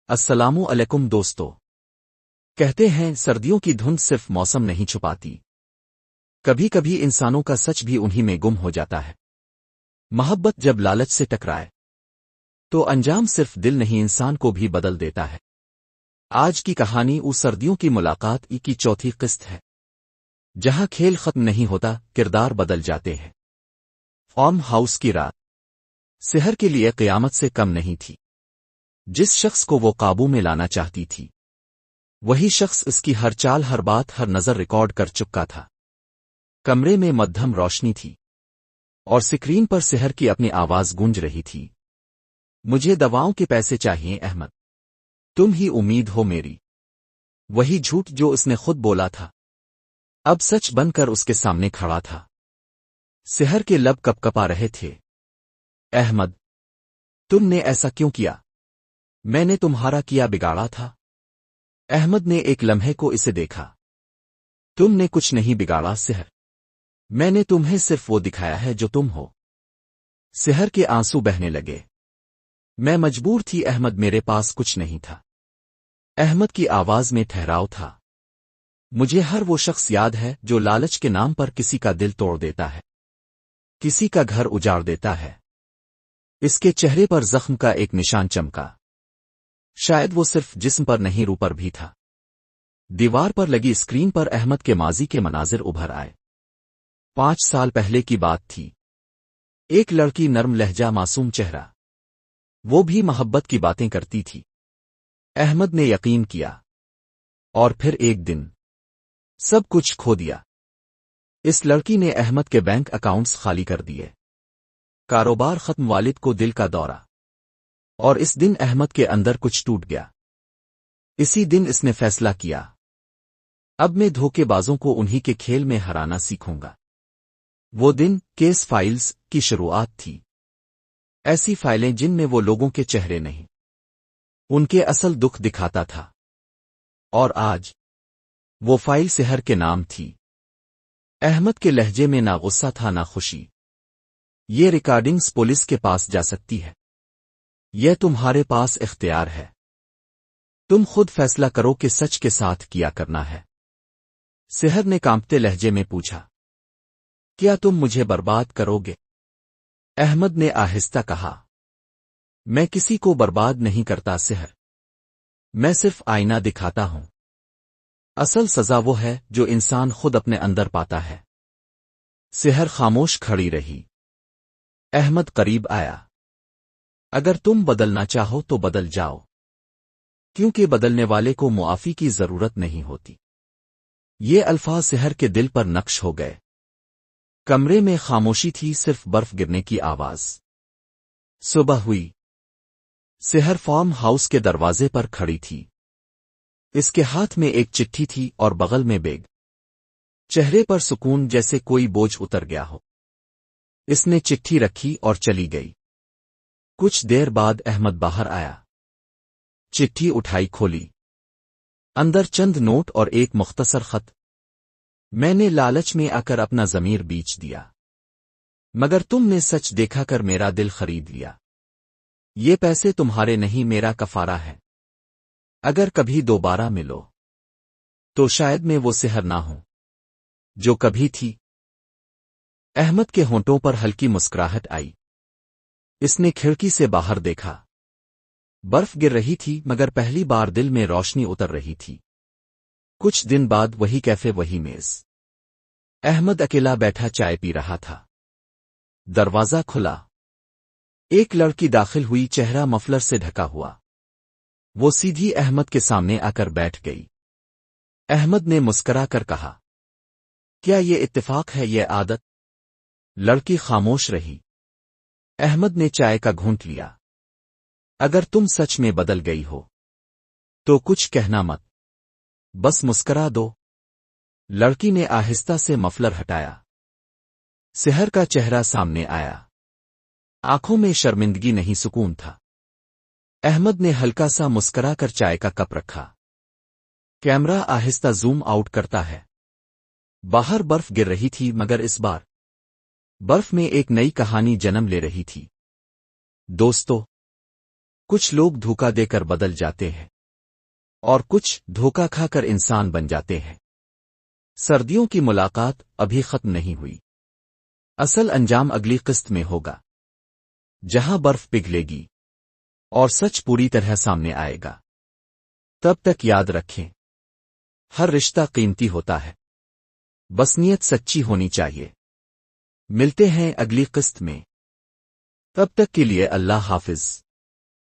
السلام علیکم دوستو۔ کہتے ہیں سردیوں کی دھند صرف موسم نہیں چھپاتی، کبھی کبھی انسانوں کا سچ بھی انہی میں گم ہو جاتا ہے۔ محبت جب لالچ سے ٹکرائے تو انجام صرف دل نہیں انسان کو بھی بدل دیتا ہے۔ آج کی کہانی اس سردیوں کی ملاقات کی چوتھی قسط ہے، جہاں کھیل ختم نہیں ہوتا، کردار بدل جاتے ہیں۔ فارم ہاؤس کی رات سحر کے لیے قیامت سے کم نہیں تھی۔ جس شخص کو وہ قابو میں لانا چاہتی تھی، وہی شخص اس کی ہر چال، ہر بات، ہر نظر ریکارڈ کر چکا تھا۔ کمرے میں مدھم روشنی تھی اور سکرین پر سحر کی اپنی آواز گونج رہی تھی۔ مجھے دواؤں کے پیسے چاہیے احمد، تم ہی امید ہو میری۔ وہی جھوٹ جو اس نے خود بولا تھا، اب سچ بن کر اس کے سامنے کھڑا تھا۔ سحر کے لب کپ کپا رہے تھے۔ احمد، تم نے ایسا کیوں کیا؟ میں نے تمہارا کیا بگاڑا تھا؟ احمد نے ایک لمحے کو اسے دیکھا۔ تم نے کچھ نہیں بگاڑا سحر، میں نے تمہیں صرف وہ دکھایا ہے جو تم ہو۔ سحر کے آنسو بہنے لگے۔ میں مجبور تھی احمد، میرے پاس کچھ نہیں تھا۔ احمد کی آواز میں ٹھہراؤ تھا۔ مجھے ہر وہ شخص یاد ہے جو لالچ کے نام پر کسی کا دل توڑ دیتا ہے، کسی کا گھر اجاڑ دیتا ہے۔ اس کے چہرے پر زخم کا ایک نشان چمکا، شاید وہ صرف جسم پر نہیں، روح پر بھی تھا۔ دیوار پر لگی اسکرین پر احمد کے ماضی کے مناظر ابھر آئے۔ 5 سال پہلے کی بات تھی۔ ایک لڑکی، نرم لہجہ، معصوم چہرہ، وہ بھی محبت کی باتیں کرتی تھی۔ احمد نے یقین کیا، اور پھر ایک دن سب کچھ کھو دیا۔ اس لڑکی نے احمد کے بینک اکاؤنٹس خالی کر دیے، کاروبار ختم، والد کو دل کا دورہ، اور اس دن احمد کے اندر کچھ ٹوٹ گیا۔ اسی دن اس نے فیصلہ کیا، اب میں دھوکے بازوں کو انہی کے کھیل میں ہرانا سیکھوں گا۔ وہ دن کیس فائلز کی شروعات تھی، ایسی فائلیں جن میں وہ لوگوں کے چہرے نہیں، ان کے اصل دکھ دکھاتا تھا۔ اور آج وہ فائل سحر کے نام تھی۔ احمد کے لہجے میں نہ غصہ تھا نہ خوشی۔ یہ ریکارڈنگز پولیس کے پاس جا سکتی ہے، یہ تمہارے پاس اختیار ہے، تم خود فیصلہ کرو کہ سچ کے ساتھ کیا کرنا ہے۔ سحر نے کانپتے لہجے میں پوچھا، کیا تم مجھے برباد کرو گے؟ احمد نے آہستہ کہا، میں کسی کو برباد نہیں کرتا سحر، میں صرف آئینہ دکھاتا ہوں۔ اصل سزا وہ ہے جو انسان خود اپنے اندر پاتا ہے۔ سحر خاموش کھڑی رہی۔ احمد قریب آیا۔ اگر تم بدلنا چاہو تو بدل جاؤ، کیونکہ بدلنے والے کو معافی کی ضرورت نہیں ہوتی۔ یہ الفاظ سحر کے دل پر نقش ہو گئے۔ کمرے میں خاموشی تھی، صرف برف گرنے کی آواز۔ صبح ہوئی۔ سحر فارم ہاؤس کے دروازے پر کھڑی تھی۔ اس کے ہاتھ میں ایک چٹھی تھی اور بغل میں بیگ۔ چہرے پر سکون، جیسے کوئی بوجھ اتر گیا ہو۔ اس نے چٹھی رکھی اور چلی گئی۔ کچھ دیر بعد احمد باہر آیا۔ چٹھی اٹھائی، کھولی۔ اندر چند نوٹ اور ایک مختصر خط۔ میں نے لالچ میں آ کر اپنا ضمیر بیچ دیا، مگر تم نے سچ دیکھا کر میرا دل خرید لیا۔ یہ پیسے تمہارے نہیں، میرا کفارہ ہے۔ اگر کبھی دوبارہ ملو تو شاید میں وہ سحر نہ ہوں جو کبھی تھی۔ احمد کے ہونٹوں پر ہلکی مسکراہٹ آئی۔ اس نے کھڑکی سے باہر دیکھا۔ برف گر رہی تھی، مگر پہلی بار دل میں روشنی اتر رہی تھی۔ کچھ دن بعد وہی کیفے، وہی میز۔ احمد اکیلا بیٹھا چائے پی رہا تھا۔ دروازہ کھلا۔ ایک لڑکی داخل ہوئی، چہرہ مفلر سے ڈھکا ہوا۔ وہ سیدھی احمد کے سامنے آ کر بیٹھ گئی۔ احمد نے مسکرا کر کہا، کیا یہ اتفاق ہے، یہ عادت؟ لڑکی خاموش رہی۔ احمد نے چائے کا گھونٹ لیا۔ اگر تم سچ میں بدل گئی ہو تو کچھ کہنا مت، بس مسکرا دو۔ لڑکی نے آہستہ سے مفلر ہٹایا۔ سحر کا چہرہ سامنے آیا۔ آنکھوں میں شرمندگی نہیں، سکون تھا۔ احمد نے ہلکا سا مسکرا کر چائے کا کپ رکھا۔ کیمرہ آہستہ زوم آؤٹ کرتا ہے۔ باہر برف گر رہی تھی، مگر اس بار برف میں ایک نئی کہانی جنم لے رہی تھی۔ دوستو، کچھ لوگ دھوکا دے کر بدل جاتے ہیں اور کچھ دھوکا کھا کر انسان بن جاتے ہیں۔ سردیوں کی ملاقات ابھی ختم نہیں ہوئی۔ اصل انجام اگلی قسط میں ہوگا، جہاں برف پگھلے گی اور سچ پوری طرح سامنے آئے گا۔ تب تک یاد رکھیں، ہر رشتہ قیمتی ہوتا ہے، بس نیت سچی ہونی چاہیے۔ ملتے ہیں اگلی قسط میں، تب تک کے لیے اللہ حافظ۔